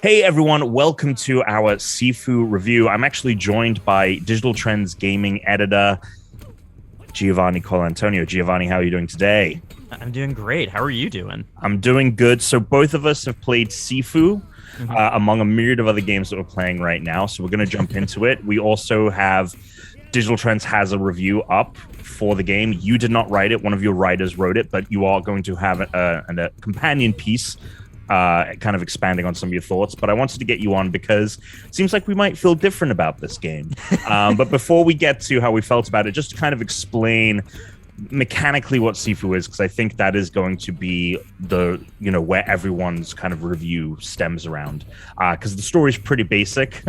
Hey everyone, welcome to our Sifu review. I'm actually joined by Digital Trends gaming editor Giovanni Colantonio. Giovanni, how are you doing today? I'm doing great. How are you doing? I'm doing good. So both of us have played Sifu among a myriad of other games that we're playing right now. So we're going to jump into it. We also have Digital Trends has a review up for the game. You did not write it. One of your writers wrote it, but you are going to have a companion piece kind of expanding on some of your thoughts. But I wanted to get you on because it seems like we might feel different about this game. But before we get to how we felt about it, just to kind of explain mechanically what Sifu is, because I think that is going to be the, where everyone's kind of review stems around. Because the story is pretty basic.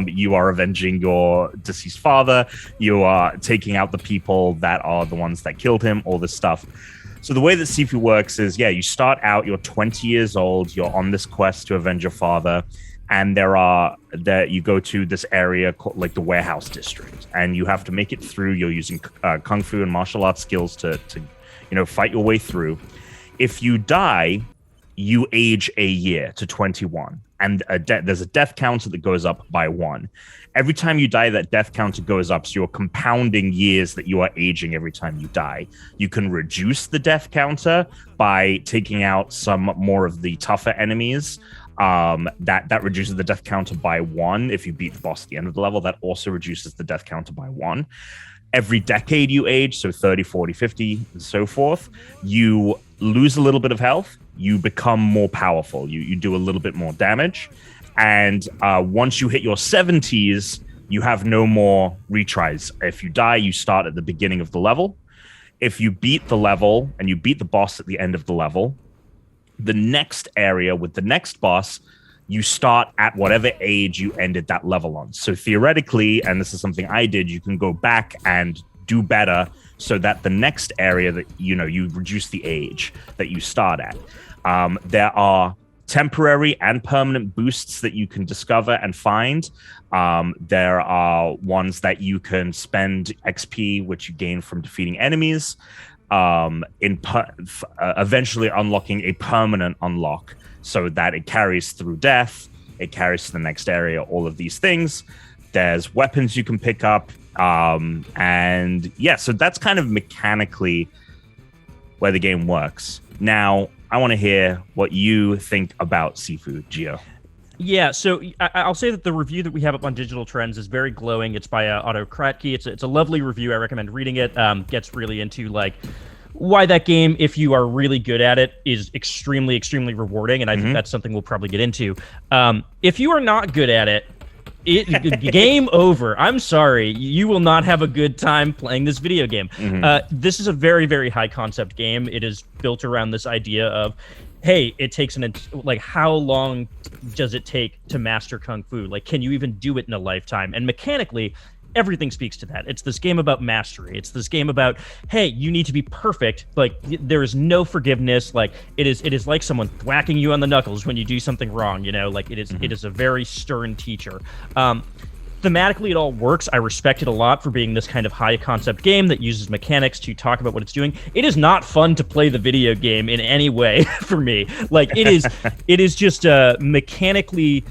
You are avenging your deceased father. You are taking out the people that are the ones that killed him, all this stuff. So the way that Sifu works is, you start out, you're 20 years old, you're on this quest to avenge your father, and you go to this area called like the warehouse district, and you have to make it through. You're using kung fu and martial arts skills to fight your way through. If you die, you age a year to 21, and there's a death counter that goes up by 1. Every time you die, that death counter goes up, so you're compounding years that you are aging every time you die. You can reduce the death counter by taking out some more of the tougher enemies. That reduces the death counter by 1. If you beat the boss at the end of the level, that also reduces the death counter by 1. Every decade you age, so 30, 40, 50, and so forth, you lose a little bit of health. You become more powerful. You do a little bit more damage. And once you hit your 70s, you have no more retries. If you die, you start at the beginning of the level. If you beat the level and you beat the boss at the end of the level, the next area with the next boss, you start at whatever age you ended that level on. So theoretically, and this is something I did, you can go back and do better so that the next area that, you reduce the age that you start at. There are temporary and permanent boosts that you can discover and find. There are ones that you can spend XP, which you gain from defeating enemies, eventually unlocking a permanent unlock so that it carries through death, it carries to the next area, all of these things. There's weapons you can pick up. So that's kind of mechanically where the game works. Now, I want to hear what you think about Sifu, Gio. Yeah, so I'll say that the review that we have up on Digital Trends is very glowing. It's by Otto Kratky. It's a lovely review. I recommend reading it. Gets really into why that game, if you are really good at it, is extremely, extremely rewarding, and I think that's something we'll probably get into. If you are not good at it, game over. I'm sorry. You will not have a good time playing this video game. This is a very, very high concept game. It is built around this idea of, hey, it takes how long does it take to master Kung Fu? Can you even do it in a lifetime? And mechanically, everything speaks to that. It's this game about mastery. It's this game about, hey, you need to be perfect. There is no forgiveness. It is like someone thwacking you on the knuckles when you do something wrong. It is a very stern teacher. Thematically, it all works. I respect it a lot for being this kind of high concept game that uses mechanics to talk about what it's doing. It is not fun to play the video game in any way for me. It is just mechanically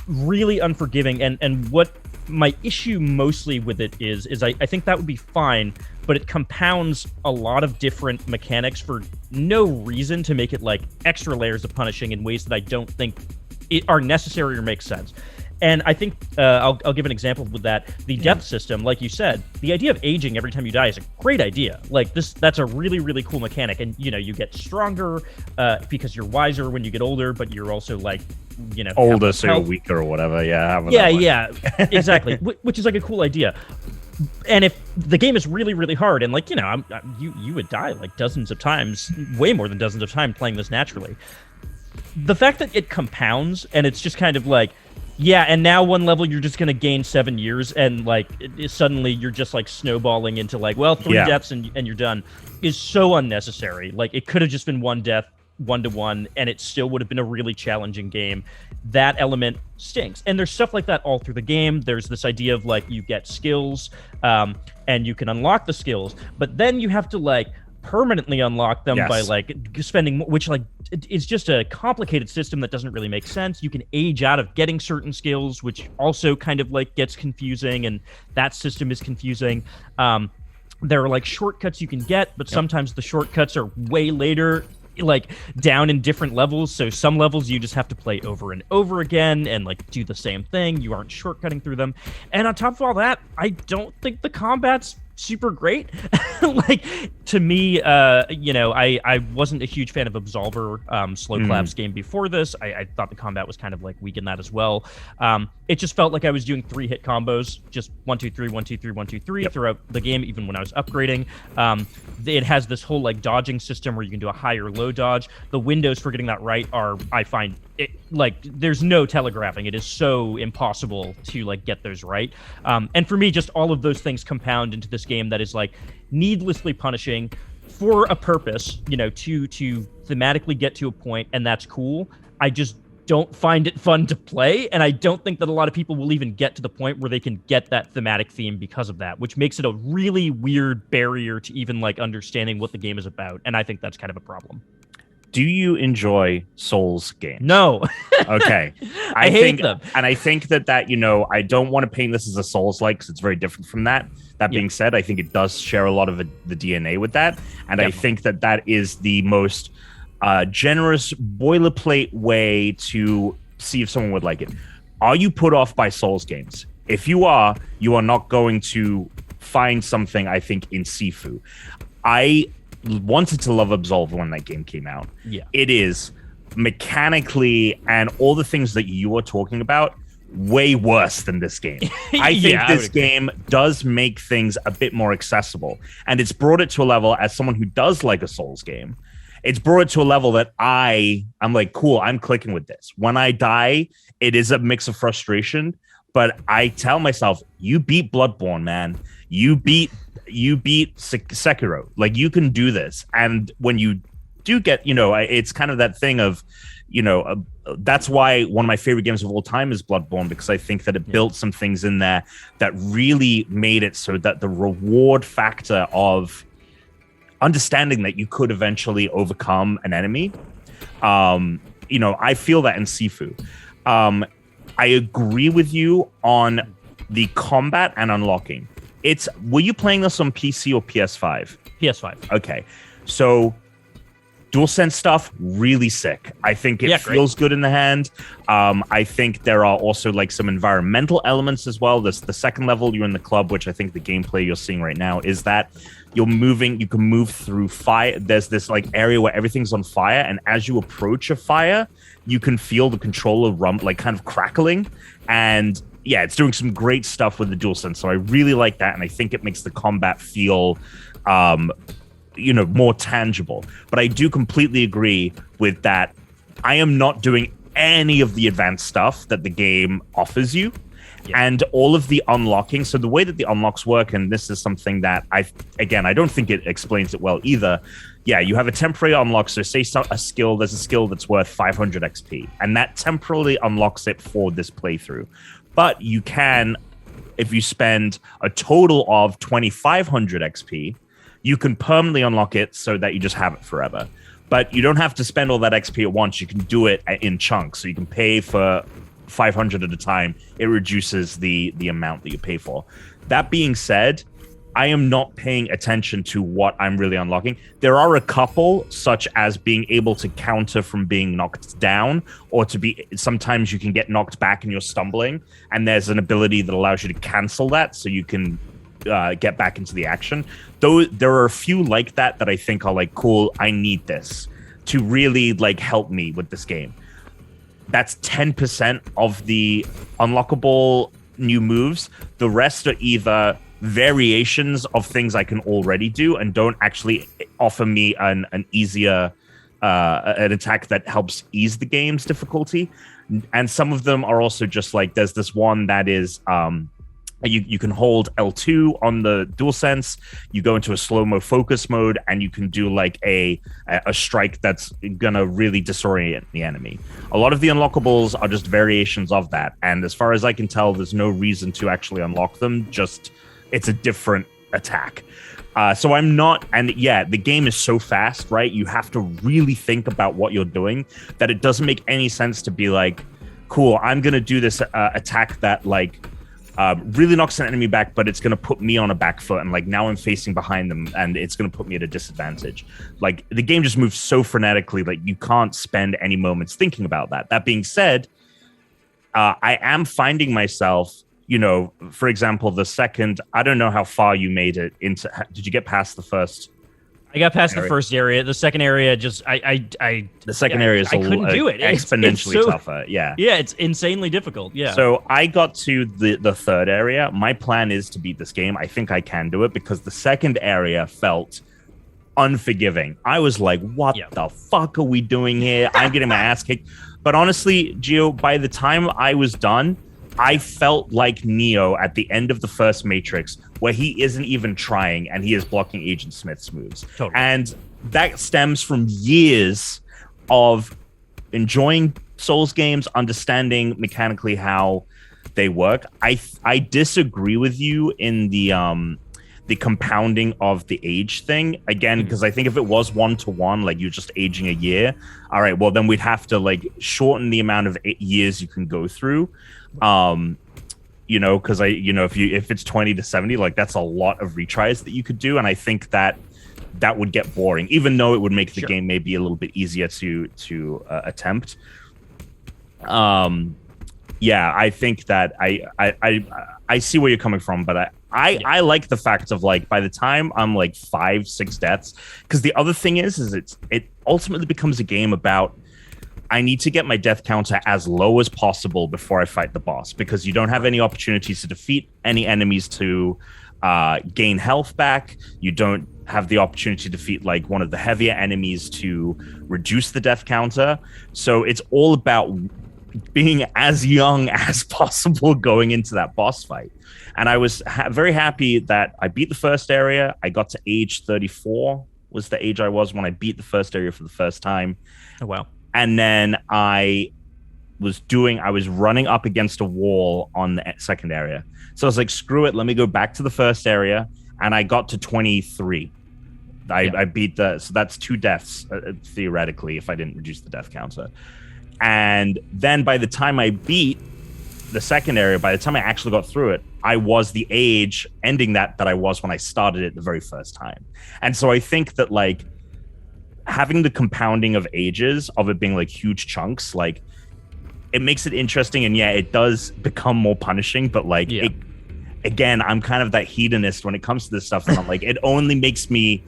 really unforgiving. And what my issue mostly with it is I think that would be fine, but it compounds a lot of different mechanics for no reason to make it extra layers of punishing in ways that I don't think are necessary or make sense. And I think I'll give an example with that. The death system, like you said, the idea of aging every time you die is a great idea. That's a really, really cool mechanic. And, you get stronger because you're wiser when you get older, but you're also older, so you're weaker or whatever. Yeah, exactly. Which is a cool idea. And if the game is really, really hard, and you would die dozens of times, way more than dozens of times playing this naturally. The fact that it compounds and it's just kind of and now one level you're just going to gain 7 years, and suddenly you're just snowballing into 3 deaths and you're done, is so unnecessary. It could have just been one death, 1-to-1, and it still would have been a really challenging game. That element stinks. And there's stuff like that all through the game. There's this idea of you get skills, and you can unlock the skills, but then you have to permanently unlock them by Yes. like spending, which like it's just a complicated system that doesn't really make sense. You can age out of getting certain skills, which also kind of like gets confusing, and that system is confusing. There are like shortcuts you can get, but sometimes the shortcuts are way later, like down in different levels. So some levels you just have to play over and over again and like do the same thing. You aren't shortcutting through them. And on top of all that, I don't think the combat's super great. Like to me, I wasn't a huge fan of Absolver slow collapse game before this. I thought the combat was kind of like weak in that as well. It just felt like I was doing 3-hit combos, just 1 2 3 1 2 3 1 2 3 throughout the game, even when I was upgrading. It has this whole like dodging system where you can do a high or low dodge. The windows for getting that right are, I find it like there's no telegraphing. It is so impossible to like get those right. And for me, just all of those things compound into this game that is like needlessly punishing for a purpose, to thematically get to a point, and that's cool. I just don't find it fun to play, and I don't think that a lot of people will even get to the point where they can get that thematic theme because of that, which makes it a really weird barrier to even like understanding what the game is about, and I think that's kind of a problem. Do you enjoy Souls games? No. Okay. I hate them. And I think that, I don't want to paint this as a Souls-like because it's very different from that. That being said, I think it does share a lot of the DNA with that. And I think that is the most generous boilerplate way to see if someone would like it. Are you put off by Souls games? If you are not going to find something, I think, in Sifu. I wanted to love Absolver when that game came out. Yeah. It is mechanically and all the things that you are talking about way worse than this game. I think this game does make things a bit more accessible, and it's brought it to a level, as someone who does like a Souls game, it's brought it to a level that I'm like, cool, I'm clicking with this. When I die, it is a mix of frustration, but I tell myself, you beat Bloodborne, man. You beat Sekiro. Like, you can do this. And when you do get, it's kind of that thing of, that's why one of my favorite games of all time is Bloodborne, because I think that it built some things in there that really made it so that the reward factor of understanding that you could eventually overcome an enemy, I feel that in Sifu. I agree with you on the combat and unlocking. Were you playing this on PC or PS5? PS5. Okay. So DualSense stuff, really sick. I think it feels good in the hand. I think there are also like some environmental elements as well. The second level, you're in the club, which I think the gameplay you're seeing right now is that you can move through fire. There's this like area where everything's on fire, and as you approach a fire, you can feel the controller like kind of crackling. And yeah, it's doing some great stuff with the DualSense. So I really like that, and I think it makes the combat feel more tangible. But I do completely agree with that. I am not doing any of the advanced stuff that the game offers you. And all of the unlocking. So the way that the unlocks work, and this is something that I don't think it explains it well either. Yeah, you have a temporary unlock. So say there's a skill that's worth 500 XP, and that temporarily unlocks it for this playthrough. But you can, if you spend a total of 2,500 XP, you can permanently unlock it so that you just have it forever. But you don't have to spend all that XP at once. You can do it in chunks. So you can pay for 500 at a time. It reduces the amount that you pay for. That being said, I am not paying attention to what I'm really unlocking. There are a couple, such as being able to counter from being knocked down, or sometimes you can get knocked back and you're stumbling, and there's an ability that allows you to cancel that so you can get back into the action. Though there are a few like that I think are like, cool, I need this to really like help me with this game. That's 10% of the unlockable new moves. The rest are either variations of things I can already do and don't actually offer me an easier an attack that helps ease the game's difficulty. And some of them are also just like, there's this one that is you can hold L2 on the DualSense, you go into a slow-mo focus mode, and you can do like a strike that's gonna really disorient the enemy. A lot of the unlockables are just variations of that, and as far as I can tell, there's no reason to actually unlock them, just it's a different attack. So I'm not, and yeah, the game is so fast, right? You have to really think about what you're doing that it doesn't make any sense to be like, cool, I'm going to do this attack that like really knocks an enemy back, but it's going to put me on a back foot. And like now I'm facing behind them and it's going to put me at a disadvantage. Like the game just moves so frenetically, like you can't spend any moments thinking about that. That being said, I am finding myself, you know, for example, the second, I don't know how far you made it into, did you get past the first? I got past area? the first area. The second area, just, the second area is I couldn't do it. Exponentially it's so, tougher. Yeah. Yeah, it's insanely difficult. Yeah. So I got to the third area. My plan is to beat this game. I think I can do it because the second area felt unforgiving. I was like, what the fuck are we doing here? I'm getting my ass kicked. But honestly, Gio, by the time I was done, I felt like Neo at the end of the first Matrix, where he isn't even trying and he is blocking Agent Smith's moves. Totally. And that stems from years of enjoying Souls games, understanding mechanically how they work. I disagree with you in the compounding of the age thing again, because I think if it was 1-to-1, like you're just aging a year, all right, well then we'd have to like shorten the amount of years you can go through. You know, because if it's 20 to 70, like that's a lot of retries that you could do, and I think that would get boring, even though it would make the game maybe a little bit easier to attempt. Yeah, I think that I see where you're coming from, but I like the fact of like by the time I'm like 5-6 deaths, because the other thing is it ultimately becomes a game about I need to get my death counter as low as possible before I fight the boss, because you don't have any opportunities to defeat any enemies to gain health back. You don't have the opportunity to defeat like one of the heavier enemies to reduce the death counter. So it's all about being as young as possible going into that boss fight. And I was very happy that I beat the first area. I got to age 34 was the age I was when I beat the first area for the first time. Oh, wow. And then I was running up against a wall on the second area. So I was like, screw it, let me go back to the first area. And I got to 23. I beat so that's 2 deaths, theoretically, if I didn't reduce the death counter. And then by the time I beat the second area, by the time I actually got through it, I was the age ending that I was when I started it the very first time. And so I think that like having the compounding of ages, of it being like huge chunks, like it makes it interesting. And yeah, it does become more punishing, but like again, I'm kind of that hedonist when it comes to this stuff. And I'm like, it only makes me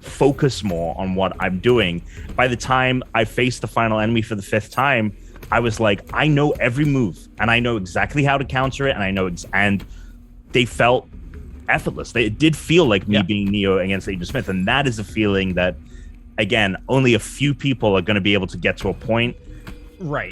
focus more on what I'm doing. By the time I faced the final enemy for the 5th time, I was like, I know every move and I know exactly how to counter it, and I know and they felt effortless. It did feel like me being Neo against Agent Smith, and that is a feeling that, again, only a few people are going to be able to get to a point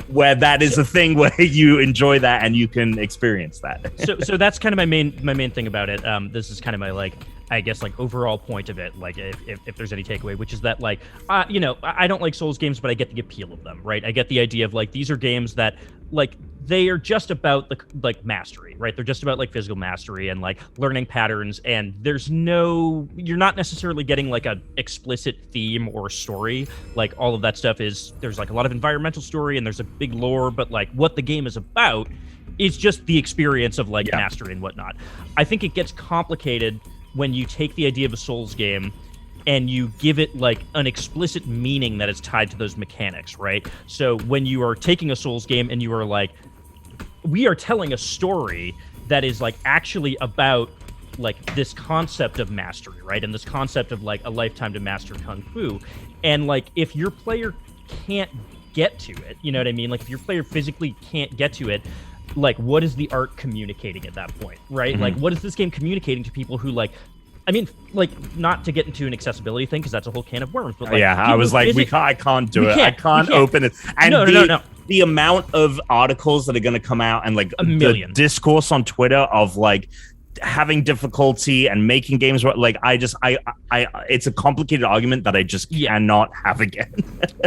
where that is a thing where you enjoy that and you can experience that. so that's kind of my main thing about it. This is kind of my like, I guess, like overall point of it, like if there's any takeaway, which is that like you know, I don't like Souls games, but I get the appeal of them, right? I get the idea of like these are games that like they are just about the like mastery, right? They're just about like physical mastery and like learning patterns, and you're not necessarily getting like a explicit theme or story. Like all of that stuff there's like a lot of environmental story and there's a big lore, but like what the game is about is just the experience of like mastery and whatnot. I think it gets complicated when you take the idea of a Souls game and you give it like an explicit meaning that is tied to those mechanics, right? So when you are taking a Souls game and you are like, we are telling a story that is like actually about like this concept of mastery, right? And this concept of like a lifetime to master Kung Fu. And like, if your player can't get to it, you know what I mean? Like if your player physically can't get to it, like what is the art communicating at that point, right? Like what is this game communicating to people who like, I mean, like, not to get into an accessibility thing because that's a whole can of worms, but like, I was like, I can't do it. I can't open it. And no. The amount of articles that are going to come out and like a million. The discourse on Twitter of like having difficulty and making games like I it's a complicated argument that I just cannot have again.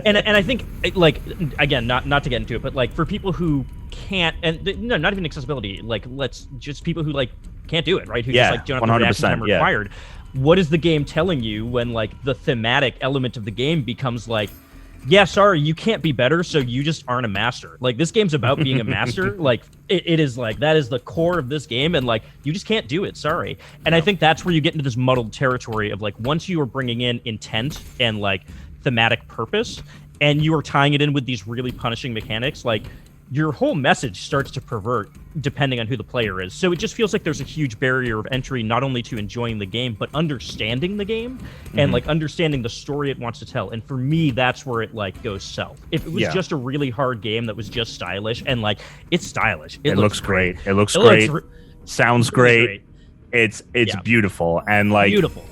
and I think like, again, not to get into it, but like for people who can't, and no, not even accessibility, like let's just people who like can't do it, right? Who just like don't have the reaction time required. what is the game telling you when like the thematic element of the game becomes like, yeah, sorry, you can't be better, so you just aren't a master. Like, this game's about being a master. Like, it is like, that is the core of this game, and like, you just can't do it, sorry. And I think that's where you get into this muddled territory of like, once you are bringing in intent and like thematic purpose, and you are tying it in with these really punishing mechanics, like, your whole message starts to pervert depending on who the player is. So it just feels like there's a huge barrier of entry, not only to enjoying the game, but understanding the game and like understanding the story it wants to tell. And for me, that's where it like goes south. If it was just a really hard game that was just stylish, and like, it's stylish. It looks great. It looks great. Sounds great. It's beautiful. And like beautiful.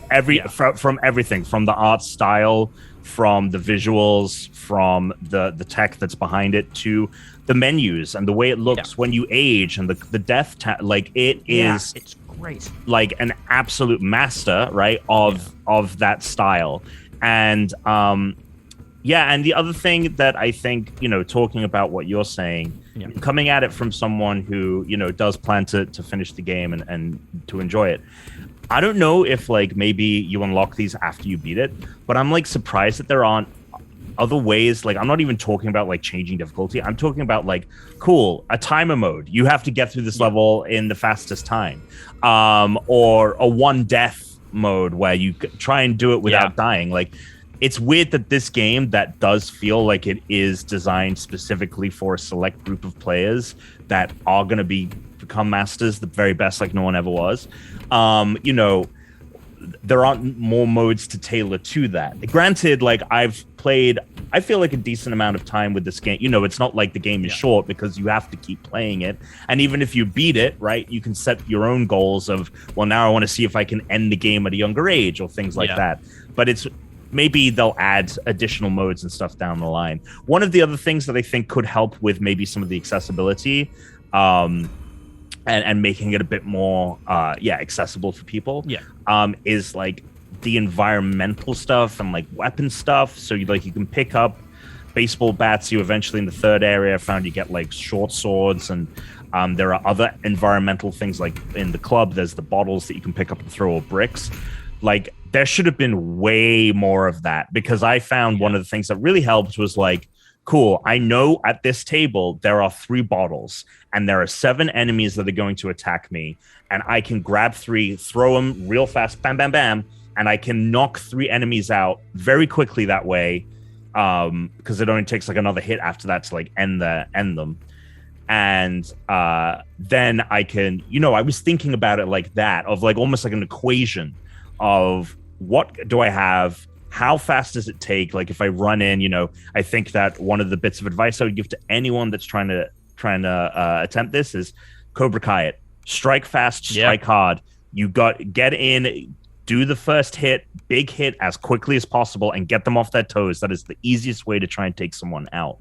From everything, from the art style, from the visuals, from the tech that's behind it, to the menus and the way it looks when you age, and the death like it is it's great, like an absolute master, right, of that style. And and the other thing that I think, talking about what you're saying, coming at it from someone who does plan to finish the game and to enjoy it, I don't know if like maybe you unlock these after you beat it, but I'm like surprised that there aren't other ways. Like, I'm not even talking about like changing difficulty. I'm talking about like, cool, a timer mode. You have to get through this level in the fastest time, or a one death mode where you try and do it without dying. Like, it's weird that this game that does feel like it is designed specifically for a select group of players that are going to become masters, the very best, like no one ever was. There aren't more modes to tailor to that. Granted, like I've played, I feel like a decent amount of time with this game. It's not like the game is short, because you have to keep playing it. And even if you beat it, right, you can set your own goals of, well, now I want to see if I can end the game at a younger age or things like that. But maybe they'll add additional modes and stuff down the line. One of the other things that I think could help with maybe some of the accessibility, and making it a bit more accessible for people, is like the environmental stuff and like weapon stuff. So you can pick up baseball bats. You eventually, in the third area, found you get like short swords, and there are other environmental things, like in the club there's the bottles that you can pick up and throw, or bricks. Like, there should have been way more of that, because I found one of the things that really helped was like, cool, I know at this table there are 3 bottles and there are 7 enemies that are going to attack me, and I can grab 3, throw them real fast, bam, bam, bam, and I can knock 3 enemies out very quickly that way, because it only takes like another hit after that to like end them. And then I can, I was thinking about it like that, of like almost like an equation of what do I have, how fast does it take? Like, if I run in, I think that one of the bits of advice I would give to anyone that's trying to attempt this is Cobra Kai it. Strike fast, strike hard. You get in, do the first hit, big hit as quickly as possible, and get them off their toes. That is the easiest way to try and take someone out.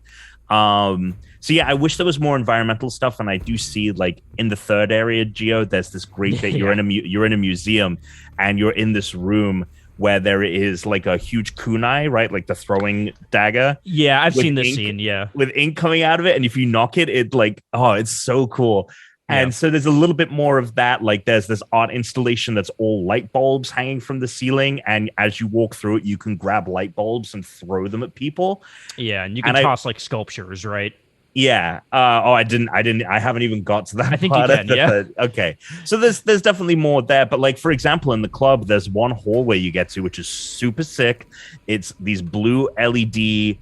So yeah, I wish there was more environmental stuff, and I do see like in the third area, Geo, there's this great bit. You're in a museum, and you're in this room where there is like a huge kunai, right? Like the throwing dagger. Yeah, I've seen this scene, with ink coming out of it. And if you knock it, it's so cool. And so there's a little bit more of that. Like, there's this art installation that's all light bulbs hanging from the ceiling. And as you walk through it, you can grab light bulbs and throw them at people. Yeah, and you can toss like sculptures, right? Yeah. I haven't even got to that. I think you can. Yeah. Okay. So there's definitely more there. But like, for example, in the club, there's one hallway you get to, which is super sick. It's these blue LED,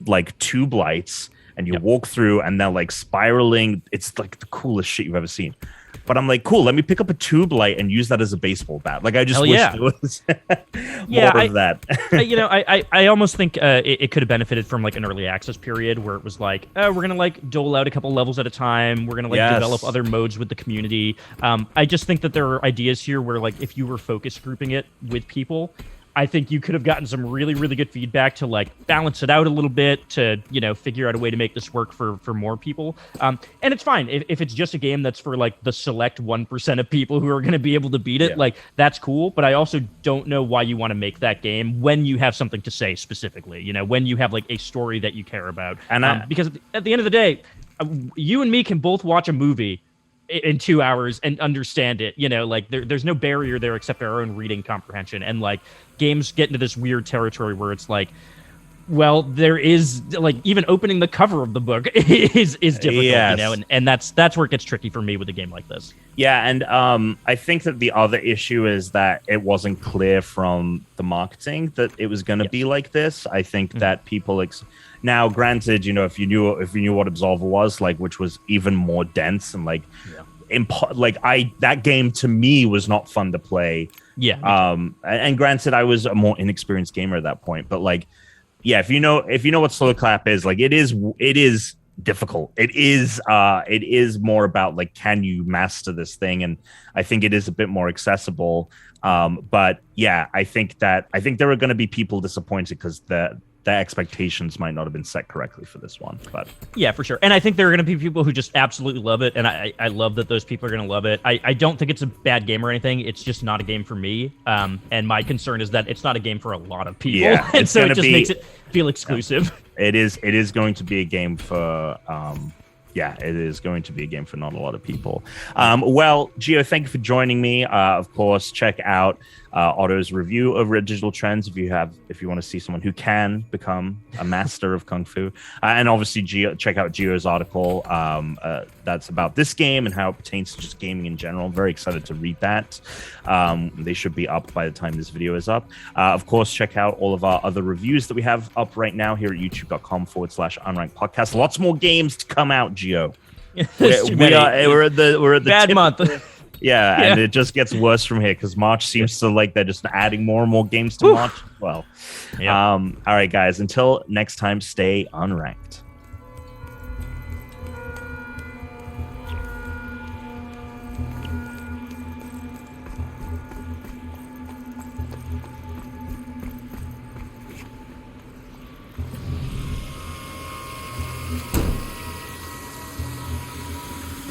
like tube lights, and you walk through, and they're like spiraling. It's like the coolest shit you've ever seen. But I'm like, cool, let me pick up a tube light and use that as a baseball bat. Like, I just wish there was more of that. I almost think it could have benefited from like an early access period where it was like, we're going to like dole out a couple levels at a time. We're going to like develop other modes with the community. I just think that there are ideas here where like if you were focus grouping it with people, I think you could have gotten some really, really good feedback to like balance it out a little bit, to, figure out a way to make this work for more people. And it's fine if it's just a game that's for like the select 1% of people who are going to be able to beat it. Like, that's cool. But I also don't know why you want to make that game when you have something to say specifically, when you have like a story that you care about. And because at the end of the day, you and me can both watch a movie in 2 hours and understand it. You know, like there's no barrier there except our own reading comprehension. And like games get into this weird territory where it's like, well, there is like even opening the cover of the book is difficult, yes. You know, and that's where it gets tricky for me with a game like this. Yeah, and I think that the other issue is that it wasn't clear from the marketing that it was going to be like this. I think that people now, granted, you know, if you knew what Absolver was like, which was even more dense and like, that game to me was not fun to play. Yeah. And granted, I was a more inexperienced gamer at that point, but like, yeah, if you know what slow clap is, like it is difficult. It is more about like, can you master this thing? And I think it is a bit more accessible. But yeah, I think there are going to be people disappointed because the expectations might not have been set correctly for this one. But yeah, for sure. And I think there are going to be people who just absolutely love it, and I love that those people are going to love it. I don't think it's a bad game or anything. It's just not a game for me. And my concern is that it's not a game for a lot of people. Yeah, and so it just makes it feel exclusive. It is going to be a game for it is going to be a game for not a lot of people. Well, Gio, thank you for joining me. Of course, check out Otto's review over at Digital Trends if you want to see someone who can become a master of Kung Fu. And obviously, check out Gio's article that's about this game and how it pertains to just gaming in general. I'm very excited to read that. They should be up by the time this video is up. Of course, check out all of our other reviews that we have up right now here at youtube.com/unranked podcast. Lots more games to come out, Gio. We're at the bad month. Yeah, and it just gets worse from here because March seems to like they're just adding more and more games to March as well. All right, guys, until next time, stay unranked.